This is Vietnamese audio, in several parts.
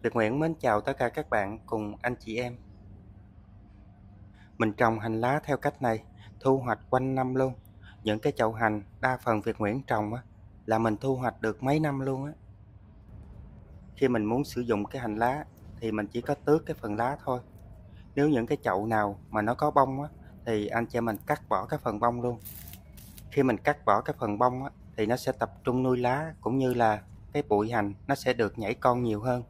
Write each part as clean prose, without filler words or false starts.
Việt Nguyễn mến chào tất cả các bạn cùng anh chị em. Mình trồng hành lá theo cách này, thu hoạch quanh năm luôn. Những cái chậu hành đa phần Việt Nguyễn trồng là mình thu hoạch được mấy năm luôn á. Khi mình muốn sử dụng cái hành lá thì mình chỉ có tước cái phần lá thôi. Nếu những cái chậu nào mà nó có bông thì anh chị mình cắt bỏ cái phần bông luôn. Khi mình cắt bỏ cái phần bông thì nó sẽ tập trung nuôi lá, cũng như là cái bụi hành nó sẽ được nhảy con nhiều hơn.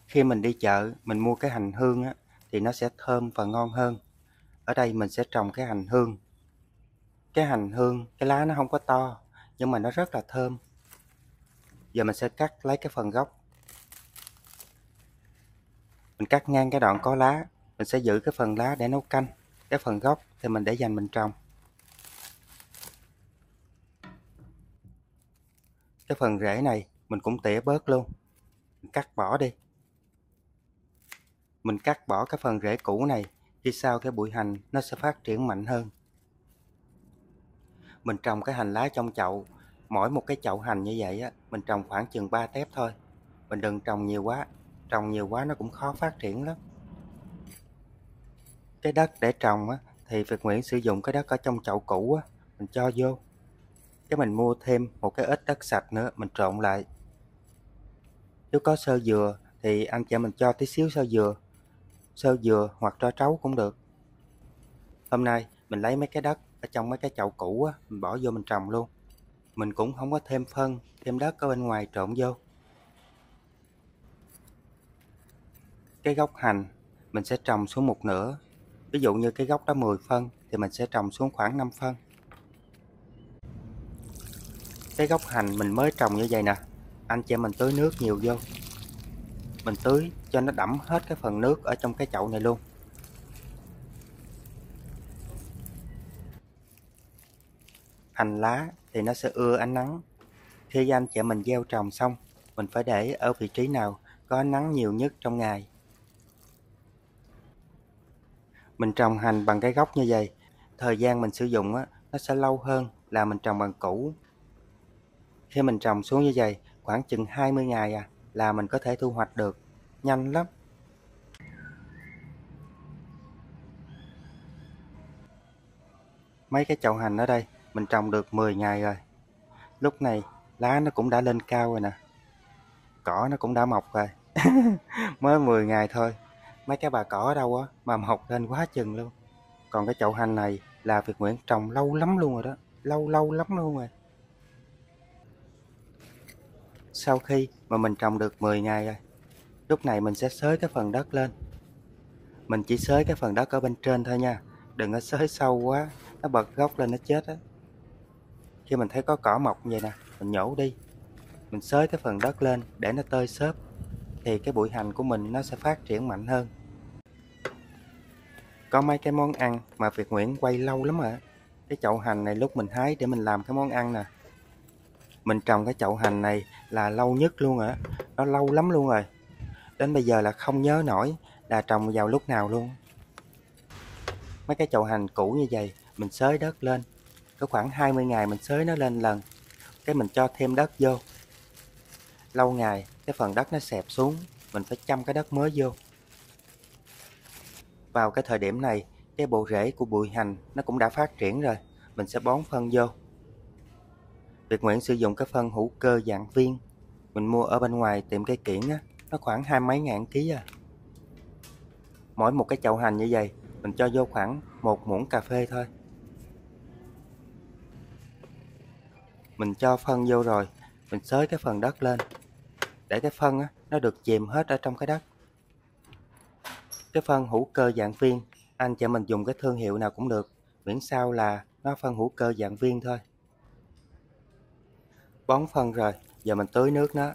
Khi mình đi chợ, mình mua cái hành hương thì nó sẽ thơm và ngon hơn. Ở đây mình sẽ trồng cái hành hương. Cái hành hương, cái lá nó không có to, nhưng mà nó rất là thơm. Giờ mình sẽ cắt lấy cái phần gốc. Mình cắt ngang cái đoạn có lá, mình sẽ giữ cái phần lá để nấu canh. Cái phần gốc thì mình để dành mình trồng. Cái phần rễ này mình cũng tỉa bớt luôn. Mình cắt bỏ đi. Mình cắt bỏ cái phần rễ cũ này, khi sau cái bụi hành nó sẽ phát triển mạnh hơn. Mình trồng cái hành lá trong chậu. Mỗi một cái chậu hành như vậy mình trồng khoảng chừng 3 tép thôi. Mình đừng trồng nhiều quá. Trồng nhiều quá nó cũng khó phát triển lắm. Cái đất để trồng thì Việt Nguyễn sử dụng cái đất ở trong chậu cũ mình cho vô. Cái mình mua thêm một cái ít đất sạch nữa, mình trộn lại. Nếu có xơ dừa thì anh chị mình cho tí xíu xơ dừa hoặc tro trấu cũng được. Hôm nay mình lấy mấy cái đất ở trong mấy cái chậu cũ mình bỏ vô mình trồng luôn. Mình cũng không có thêm phân, thêm đất ở bên ngoài trộn vô. Cái gốc hành mình sẽ trồng xuống một nửa. Ví dụ như cái gốc đó 10 phân thì mình sẽ trồng xuống khoảng 5 phân. Cái gốc hành mình mới trồng như vậy nè, anh chị em mình tưới nước nhiều vô. Mình tưới cho nó đẫm hết cái phần nước ở trong cái chậu này luôn. Hành lá thì nó sẽ ưa ánh nắng. Khi anh chị em mình gieo trồng xong, mình phải để ở vị trí nào có ánh nắng nhiều nhất trong ngày. Mình trồng hành bằng cái gốc như vậy, thời gian mình sử dụng nó sẽ lâu hơn là mình trồng bằng củ. Khi mình trồng xuống như vậy, khoảng chừng 20 ngày là mình có thể thu hoạch được, nhanh lắm. Mấy cái chậu hành ở đây mình trồng được 10 ngày rồi. Lúc này lá nó cũng đã lên cao rồi nè, cỏ nó cũng đã mọc rồi. Mới 10 ngày thôi, mấy cái bà cỏ ở đâu mà mọc lên quá chừng luôn. Còn cái chậu hành này là Việt Nguyễn trồng lâu lắm luôn rồi đó, lâu lắm luôn rồi. Sau khi mà mình trồng được 10 ngày rồi, lúc này mình sẽ xới cái phần đất lên. Mình chỉ xới cái phần đất ở bên trên thôi nha, đừng có xới sâu quá, nó bật gốc lên nó chết á. Khi mình thấy có cỏ mọc như vậy nè, mình nhổ đi. Mình xới cái phần đất lên để nó tơi xốp, thì cái bụi hành của mình nó sẽ phát triển mạnh hơn. Có mấy cái món ăn mà Việt Nguyễn quay lâu lắm rồi. Cái chậu hành này lúc mình hái để mình làm cái món ăn nè. Mình trồng cái chậu hành này là lâu nhất luôn rồi. Nó lâu lắm luôn rồi. Đến bây giờ là không nhớ nổi là trồng vào lúc nào luôn. Mấy cái chậu hành cũ như vậy mình xới đất lên. Có khoảng 20 ngày mình xới nó lên lần. Cái mình cho thêm đất vô. Lâu ngày cái phần đất nó xẹp xuống, mình phải chăm cái đất mới vô. Vào cái thời điểm này, cái bộ rễ của bụi hành nó cũng đã phát triển rồi, mình sẽ bón phân vô. Việt Nguyễn sử dụng cái phân hữu cơ dạng viên, mình mua ở bên ngoài tiệm cây kiểng nó khoảng 20 mấy ngàn ký Mỗi một cái chậu hành như vậy, mình cho vô khoảng 1 muỗng cà phê thôi. Mình cho phân vô rồi, mình xới cái phần đất lên, để cái phân nó được chìm hết ở trong cái đất. Cái phân hữu cơ dạng viên, anh chị mình dùng cái thương hiệu nào cũng được, miễn sao là nó phân hữu cơ dạng viên thôi. Bón phân rồi, giờ mình tưới nước nó.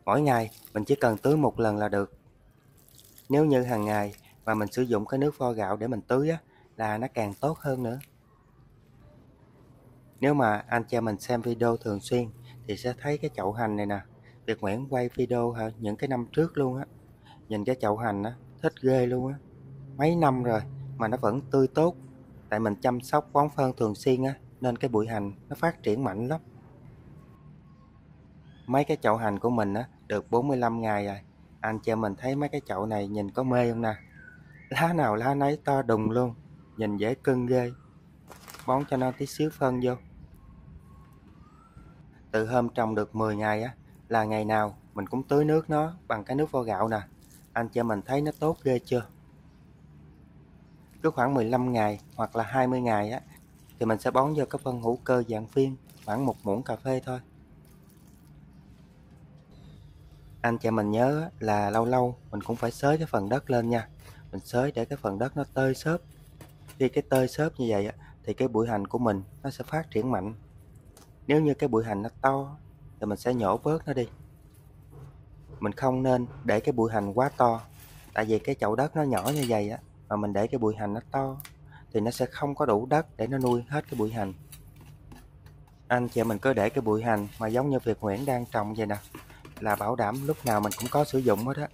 Mỗi ngày mình chỉ cần tưới một lần là được. Nếu như hàng ngày mà mình sử dụng cái nước vo gạo để mình tưới là nó càng tốt hơn nữa. Nếu mà anh chị mình xem video thường xuyên thì sẽ thấy cái chậu hành này nè. Việt Nguyễn quay video những cái năm trước luôn Nhìn cái chậu hành thích ghê luôn Mấy năm rồi mà nó vẫn tươi tốt. Tại mình chăm sóc bón phân thường xuyên nên cái bụi hành nó phát triển mạnh lắm. Mấy cái chậu hành của mình được 45 ngày rồi. Anh chị em mình thấy mấy cái chậu này nhìn có mê không nè? Lá nào lá nấy to đùng luôn, nhìn dễ cưng ghê. Bón cho nó tí xíu phân vô. Từ hôm trồng được 10 ngày á, là ngày nào mình cũng tưới nước nó bằng cái nước vo gạo nè. Anh chị em mình thấy nó tốt ghê chưa? Cứ khoảng 15 ngày hoặc là 20 ngày á, thì mình sẽ bón vô cái phân hữu cơ dạng viên, khoảng 1 muỗng cà phê thôi. Anh chị em mình nhớ là lâu lâu mình cũng phải xới cái phần đất lên nha. Mình xới để cái phần đất nó tơi xốp. Khi cái tơi xốp như vậy á, thì cái bụi hành của mình nó sẽ phát triển mạnh. Nếu như cái bụi hành nó to thì mình sẽ nhổ bớt nó đi. Mình không nên để cái bụi hành quá to, tại vì cái chậu đất nó nhỏ như vậy á, mà mình để cái bụi hành nó to thì nó sẽ không có đủ đất để nó nuôi hết cái bụi hành. Anh chị mình cứ để cái bụi hành mà giống như Việt Nguyễn đang trồng vậy nè, là bảo đảm lúc nào mình cũng có sử dụng hết á.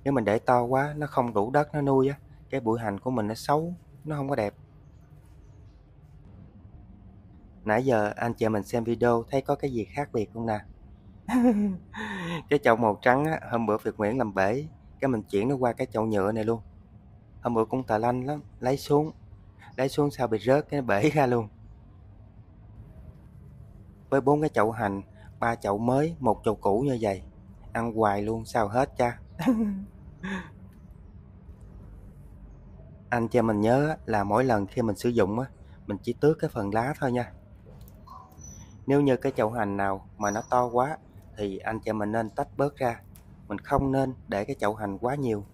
Nếu mình để to quá, nó không đủ đất nó nuôi á, cái bụi hành của mình nó xấu, nó không có đẹp. Nãy giờ anh chị mình xem video thấy có cái gì khác biệt không nè? Cái chậu màu trắng á, hôm bữa Việt Nguyễn làm bể, cái mình chuyển nó qua cái chậu nhựa này luôn. Hôm bữa cũng tà lanh lắm, lấy xuống sao bị rớt cái bể ra luôn. Với 4 cái chậu hành, 3 chậu mới, 1 chậu cũ như vậy, ăn hoài luôn sao hết cha. Anh cho mình nhớ là mỗi lần khi mình sử dụng á, mình chỉ tước cái phần lá thôi nha. Nếu như cái chậu hành nào mà nó to quá thì anh cho mình nên tách bớt ra. Mình không nên để cái chậu hành quá nhiều.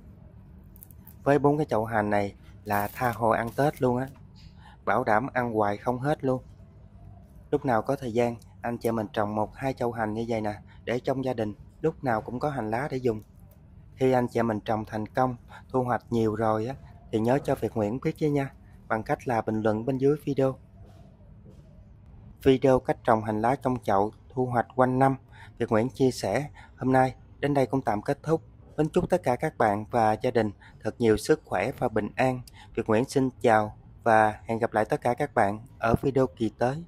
Với 4 cái chậu hành này là tha hồ ăn Tết luôn á. Bảo đảm ăn hoài không hết luôn. Lúc nào có thời gian, anh cho mình trồng 1-2 chậu hành như vậy nè, để trong gia đình lúc nào cũng có hành lá để dùng. Khi anh chị mình trồng thành công, thu hoạch nhiều rồi á, thì nhớ cho Việt Nguyễn biết với nha, bằng cách là bình luận bên dưới video. Video cách trồng hành lá trong chậu thu hoạch quanh năm, Việt Nguyễn chia sẻ hôm nay đến đây cũng tạm kết thúc. Kính chúc tất cả các bạn và gia đình thật nhiều sức khỏe và bình an. Việt Nguyễn xin chào và hẹn gặp lại tất cả các bạn ở video kỳ tới.